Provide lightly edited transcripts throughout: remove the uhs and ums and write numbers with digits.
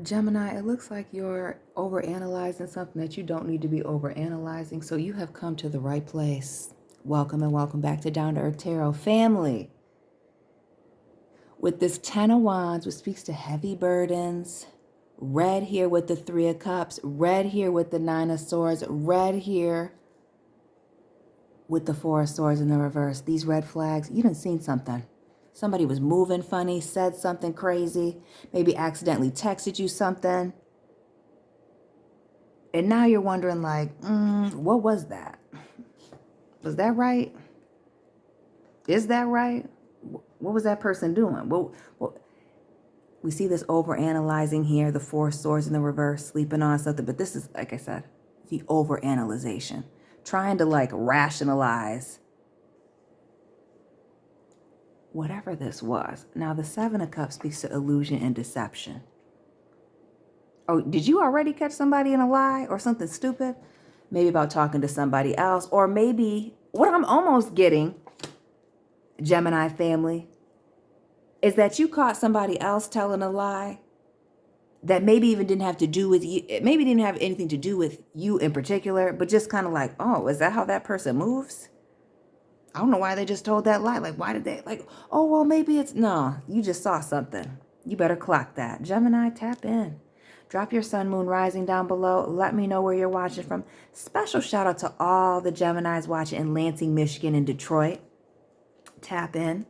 Gemini, it looks like you're overanalyzing something that you don't need to be overanalyzing. So you have come to the right place. Welcome and welcome back to Down to Earth Tarot family. With this 10 of Wands, which speaks to heavy burdens, red here with the 3 of Cups, red here with the 9 of Swords, red here with the 4 of Swords in the reverse. These red flags, you done seen something. Somebody was moving funny, said something crazy, maybe accidentally texted you something. And now you're wondering like, what was that? Was that right? Is that right? What was that person doing? Well, we see this overanalyzing here, the 4 of Swords in the reverse, sleeping on something. But this is, like I said, the overanalyzation. Trying to like rationalize whatever this was. Now, the 7 of Cups speaks to illusion and deception. Oh, did you already catch somebody in a lie or something stupid? Maybe about talking to somebody else. Or maybe what I'm almost getting, Gemini family, is that you caught somebody else telling a lie that maybe even didn't have to do with you. It maybe didn't have anything to do with you in particular, but just kind of like, oh, is that how that person moves? I don't know why they just told that lie. Like, why did they? Like, oh, well, maybe it's... No, you just saw something. You better clock that. Gemini, tap in. Drop your sun, moon, rising down below. Let me know where you're watching from. Special shout out to all the Geminis watching in Lansing, Michigan, and Detroit. Tap in.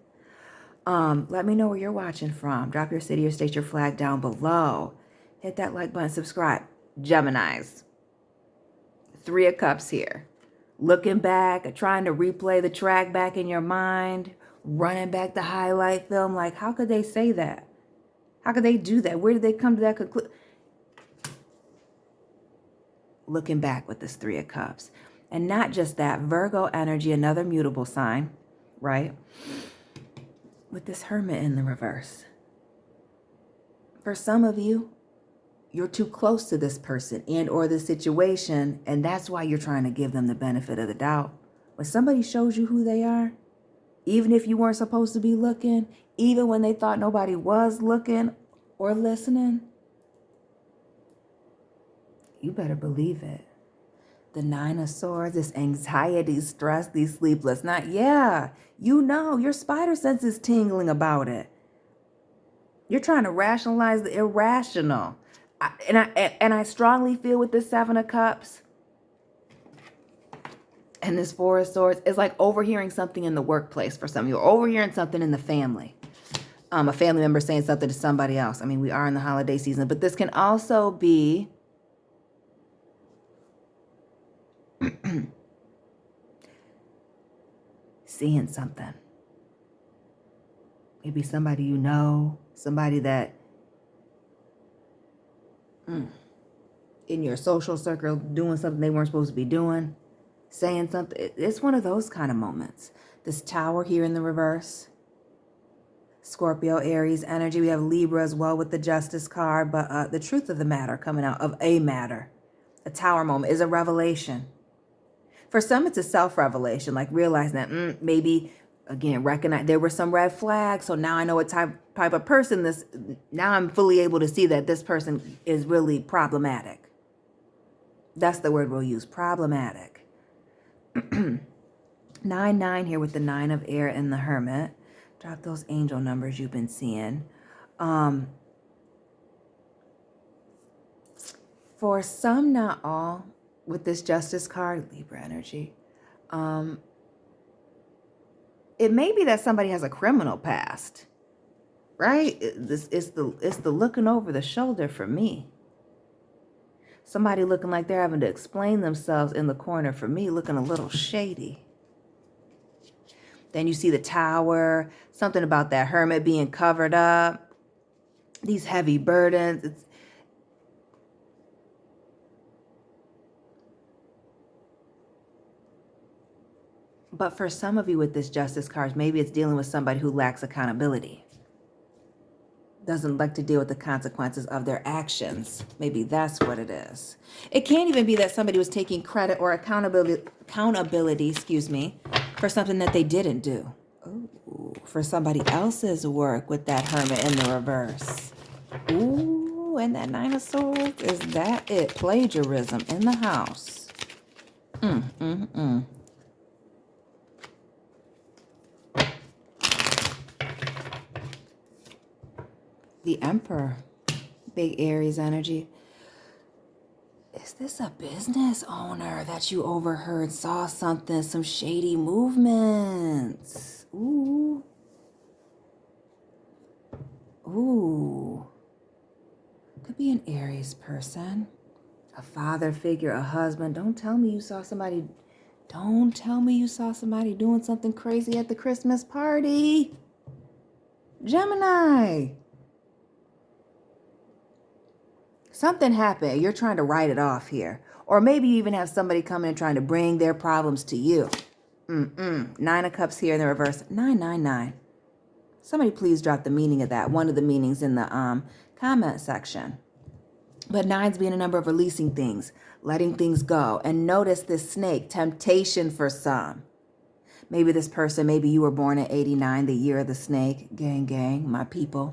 Let me know where you're watching from. Drop your city or state, your flag down below. Hit that like button, subscribe. Geminis. 3 of Cups here. Looking back, trying to replay the track back in your mind, running back the highlight film. Like, how could they say that? How could they do that? Where did they come to that conclusion? Looking back with this 3 of Cups. And not just that, Virgo energy, another mutable sign, right? With this Hermit in the reverse. For some of you, you're too close to this person and or this situation, and that's why you're trying to give them the benefit of the doubt. When somebody shows you who they are, even if you weren't supposed to be looking, even when they thought nobody was looking or listening, you better believe it. The 9 of Swords, this anxiety, stress, these sleepless nights. Yeah, you know, your spider sense is tingling about it. You're trying to rationalize the irrational. And I strongly feel with this 7 of Cups and this 4 of Swords, it's like overhearing something in the workplace for some of you, or overhearing something in the family. A family member saying something to somebody else. I mean, we are in the holiday season, but this can also be seeing something. Maybe somebody you know, somebody that in your social circle doing something they weren't supposed to be doing, saying something. It's one of those kind of moments. This Tower here in the reverse. Scorpio, Aries energy. We have Libra as well with the Justice card. But the truth of the matter coming out of a matter. A Tower moment is a revelation. For some, it's a self-revelation, like realizing that maybe, again, recognize there were some red flags. So now I know what type of person this, now I'm fully able to see that this person is really problematic. That's the word we'll use, problematic. 9-9 here with the 9 of Air and the Hermit. Drop those angel numbers you've been seeing. For some, not all, with this Justice card, Libra energy, it may be that somebody has a criminal past, right? It's the looking over the shoulder for me. Somebody looking like they're having to explain themselves in the corner for me, looking a little shady. Then you see the Tower, something about that Hermit being covered up, these heavy burdens. But for some of you with this Justice card, maybe it's dealing with somebody who lacks accountability. Doesn't like to deal with the consequences of their actions. Maybe that's what it is. It can't even be that somebody was taking credit or accountability, for something that they didn't do. Ooh, for somebody else's work with that Hermit in the reverse. Ooh, and that Nine of Swords. Is that it? Plagiarism in the house. The Emperor. Big Aries energy. Is this a business owner that you overheard saw something, some shady movements? Ooh. Ooh. Could be an Aries person. A father figure, a husband. Don't tell me you saw somebody. Don't tell me you saw somebody doing something crazy at the Christmas party. Gemini. Something happened. You're trying to write it off here. Or maybe you even have somebody coming and trying to bring their problems to you. Nine of Cups here in the reverse. 999. Somebody please drop the meaning of that. One of the meanings in the comment section. But 9's being a number of releasing things, letting things go. And notice this snake, temptation for some. Maybe this person, maybe you were born in 89, the year of the snake. Gang, gang, my people.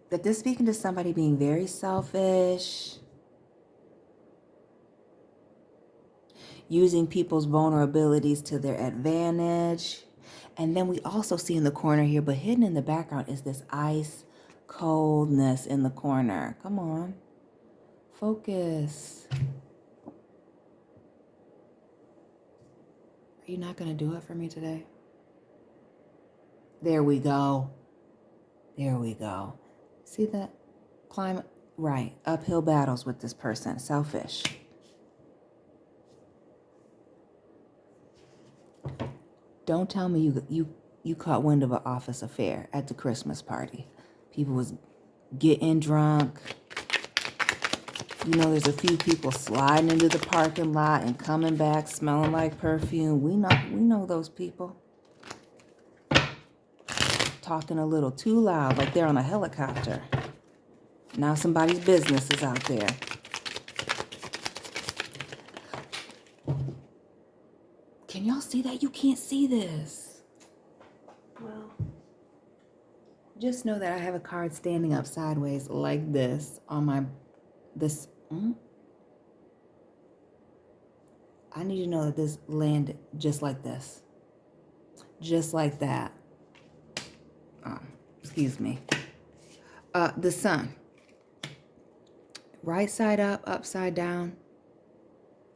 That this speaking to somebody being very selfish, using people's vulnerabilities to their advantage. And then we also see in the corner here, but hidden in the background is this ice coldness in the corner. Come on, focus. Are you not going to do it for me today? There we go. There we go. See that climate? Right. Uphill battles with this person. Selfish. Don't tell me you caught wind of an office affair at the Christmas party. People was getting drunk. You know, there's a few people sliding into the parking lot and coming back smelling like perfume. We know those people. Talking a little too loud, like they're on a helicopter. Now somebody's business is out there. Can y'all see that? You can't see this. Well, just know that I have a card standing up sideways like this on my, I need you to know that this landed just like this. Just like that. Excuse me. The sun. Right side up, upside down.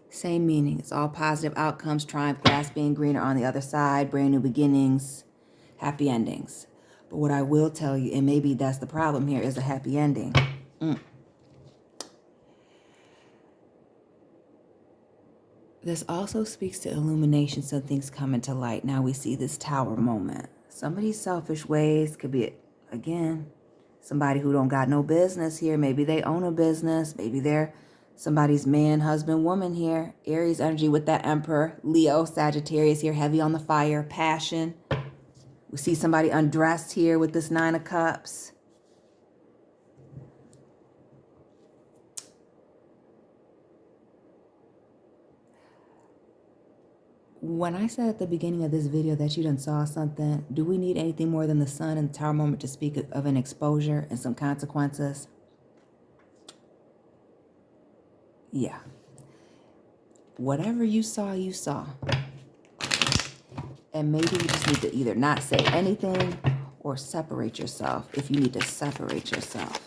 Same meaning. It's all positive outcomes, triumph, grass being greener on the other side, brand new beginnings, happy endings. But what I will tell you, and maybe that's the problem here, is a happy ending. This also speaks to illumination, so things come into light. Now we see this tower moment. Somebody's selfish ways could be, again, somebody who don't got no business here. Maybe they own a business. Maybe they're somebody's man, husband, woman here. Aries energy with that Emperor. Leo, Sagittarius here, heavy on the fire, passion. We see somebody undressed here with this Nine of Cups. When I said at the beginning of this video that you done saw something, do we need anything more than the sun and the tower moment to speak of an exposure and some consequences? Yeah. Whatever you saw, you saw. And maybe you just need to either not say anything or separate yourself if you need to separate yourself.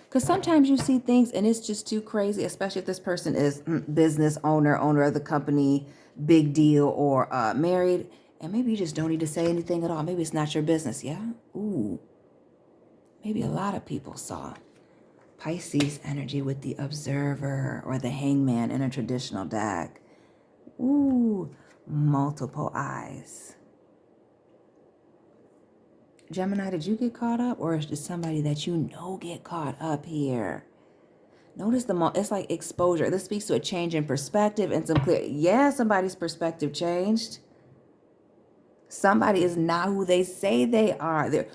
Because sometimes you see things and it's just too crazy, especially if this person is business owner of the company, big deal, or married. And maybe you just don't need to say anything at all. Maybe it's not your business, yeah? Ooh. Maybe a lot of people saw. Pisces energy with the observer or the hangman in a traditional deck. Ooh, multiple eyes. Gemini, did you get caught up, or is it somebody that you know get caught up here? Notice it's like exposure. This speaks to a change in perspective and some clear. Yeah, somebody's perspective changed. Somebody is not who they say they are. They're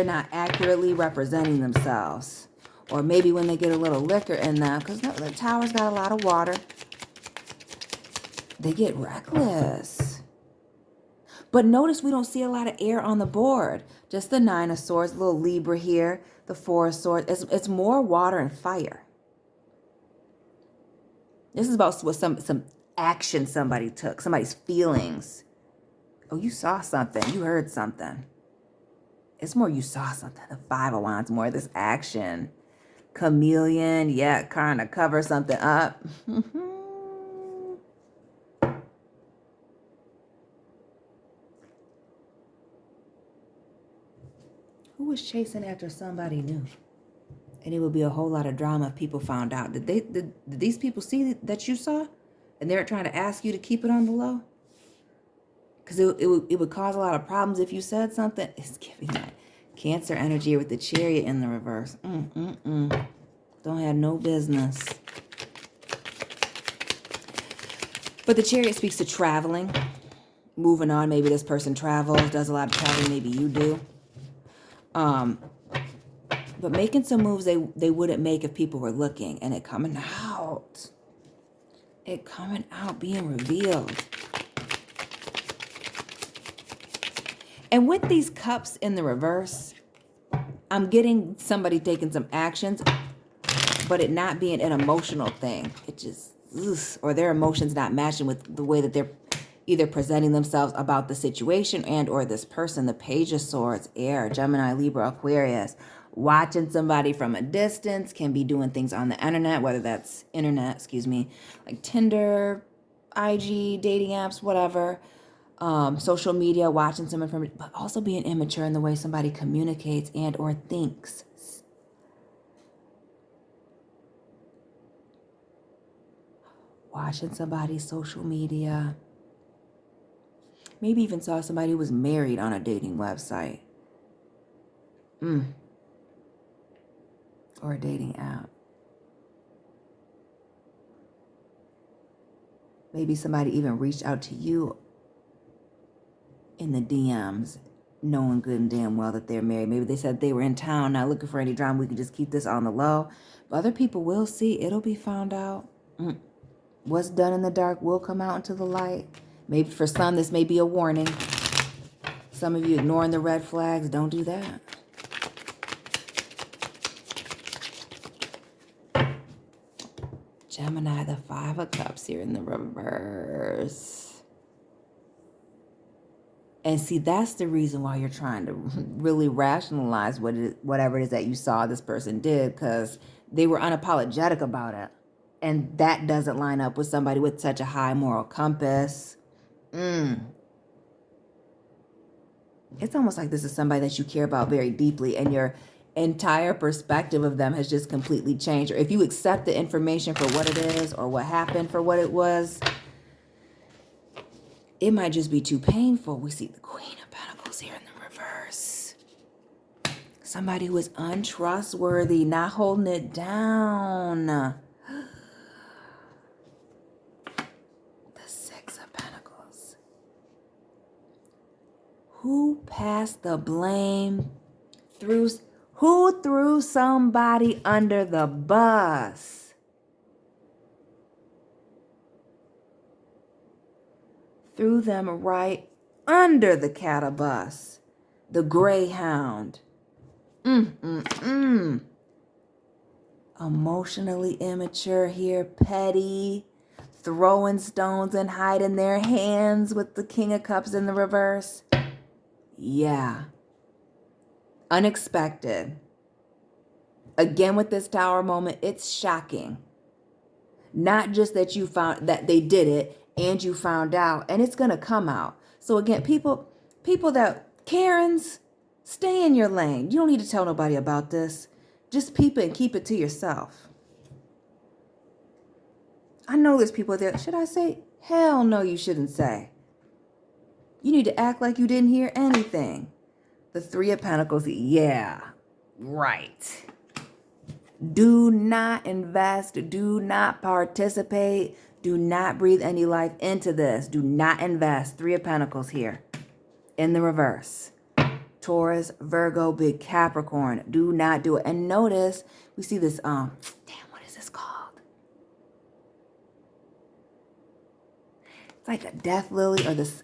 not accurately representing themselves. Or maybe when they get a little liquor in them, because the tower's got a lot of water, they get reckless. But notice we don't see a lot of air on the board. Just the 9 of Swords, a little Libra here, the 4 of Swords. It's more water and fire. This is about what some action somebody took, somebody's feelings. Oh, you saw something. You heard something. It's more you saw something. The 5 of Wands, more this action. Chameleon, yeah, kind of cover something up. Who was chasing after somebody new? And it would be a whole lot of drama if people found out. Did these people see that you saw? And they're trying to ask you to keep it on the low? Because it would cause a lot of problems if you said something. It's giving that Cancer energy with the Chariot in the reverse. Don't have no business. But the Chariot speaks to traveling. Moving on, maybe this person travels, does a lot of traveling, maybe you do. But making some moves they wouldn't make if people were looking. And it coming out. It coming out, being revealed. And with these cups in the reverse, I'm getting somebody taking some actions, but it not being an emotional thing. It just, or their emotions not matching with the way that they're either presenting themselves about the situation and or this person. The Page of Swords, air, Gemini, Libra, Aquarius. Watching somebody from a distance, can be doing things on the internet, whether that's like Tinder, IG, dating apps, whatever. Social media, watching someone from, but also being immature in the way somebody communicates and or thinks. Watching somebody's social media. Maybe even saw somebody who was married on a dating website. Or a dating app. Maybe somebody even reached out to you in the DMs, knowing good and damn well that they're married. Maybe they said they were in town, not looking for any drama. We can just keep this on the low. But other people will see. It'll be found out. What's done in the dark will come out into the light. Maybe for some, this may be a warning. Some of you ignoring the red flags. Don't do that. Gemini, the 5 of Cups here in the reverse. And see, that's the reason why you're trying to really rationalize whatever it is that you saw this person did, because they were unapologetic about it. And that doesn't line up with somebody with such a high moral compass. It's almost like this is somebody that you care about very deeply, and your entire perspective of them has just completely changed. Or if you accept the information for what it is or what happened for what it was, it might just be too painful. We see the Queen of Pentacles here in the reverse. Somebody who is untrustworthy, not holding it down. The 6 of Pentacles. Who passed the blame? Who threw somebody under the bus? Threw them right under the cattle-bus. The Greyhound. Emotionally immature here, petty, throwing stones and hiding their hands with the King of Cups in the reverse. Yeah. Unexpected. Again, with this Tower moment, it's shocking. Not just that you found that they did it and you found out, and it's going to come out. So again, people that, Karens, stay in your lane. You don't need to tell nobody about this. Just peep it and keep it to yourself. I know there's people there. Should I say? Hell no, you shouldn't say. You need to act like you didn't hear anything. The 3 of Pentacles, yeah, right. Do not invest. Do not participate. Do not breathe any life into this. Do not invest. 3 of Pentacles here in the reverse. Taurus, Virgo, big Capricorn. Do not do it. And notice, we see this, what is this called? It's like a death lily or this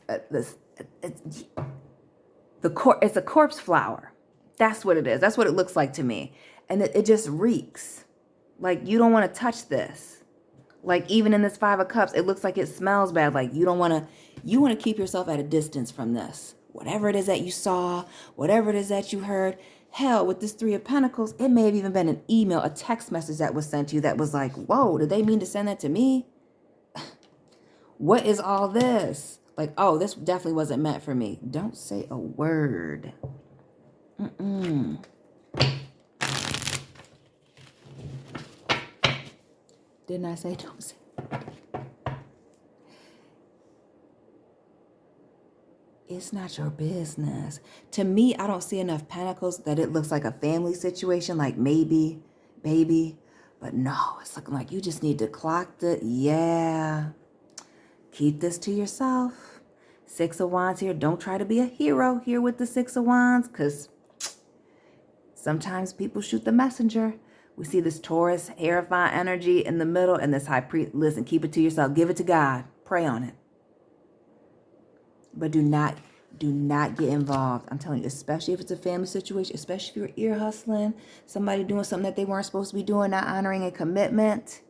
It's it's a corpse flower. That's what it is. That's what it looks like to me. And it just reeks. Like, you don't want to touch this. Like, even in this Five of Cups, it looks like it smells bad. Like, you want to keep yourself at a distance from this. Whatever it is that you saw, whatever it is that you heard. Hell, with this Three of Pentacles, it may have even been an email, a text message that was sent to you that was like, whoa, did they mean to send that to me? What is all this? Like, oh, this definitely wasn't meant for me. Don't say a word. Didn't I say don't say? It's not your business. To me, I don't see enough pentacles that it looks like a family situation, like maybe, baby. But no, it's looking like you just need to clock the, yeah. Keep this to yourself. Six of Wands here. Don't try to be a hero here with the Six of Wands, because sometimes people shoot the messenger. We see this Taurus, Hierophant energy in the middle, and this High Priest. Listen, keep it to yourself. Give it to God. Pray on it. But do not get involved. I'm telling you, especially if it's a family situation, especially if you're ear hustling, somebody doing something that they weren't supposed to be doing, not honoring a commitment.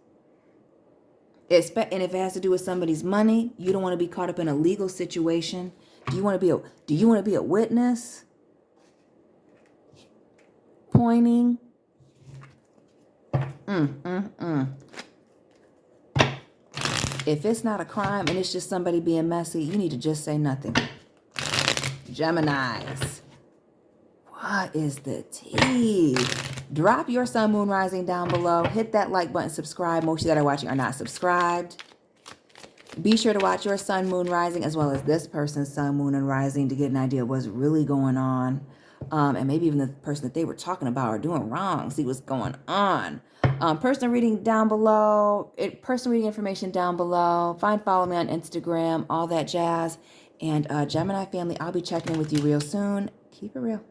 And if it has to do with somebody's money, you don't want to be caught up in a legal situation. Do you want to be a witness? Pointing. If it's not a crime and it's just somebody being messy, you need to just say nothing. Geminis. What is the tea? Drop your sun, moon, rising down below. Hit that like button, subscribe. Most of you that are watching are not subscribed. Be sure to watch your sun, moon, rising, as well as this person's sun, moon, and rising to get an idea of what's really going on. And maybe even the person that they were talking about are doing wrong. See what's going on. Personal reading down below. Personal reading information down below. Follow me on Instagram, all that jazz. And Gemini family, I'll be checking in with you real soon. Keep it real.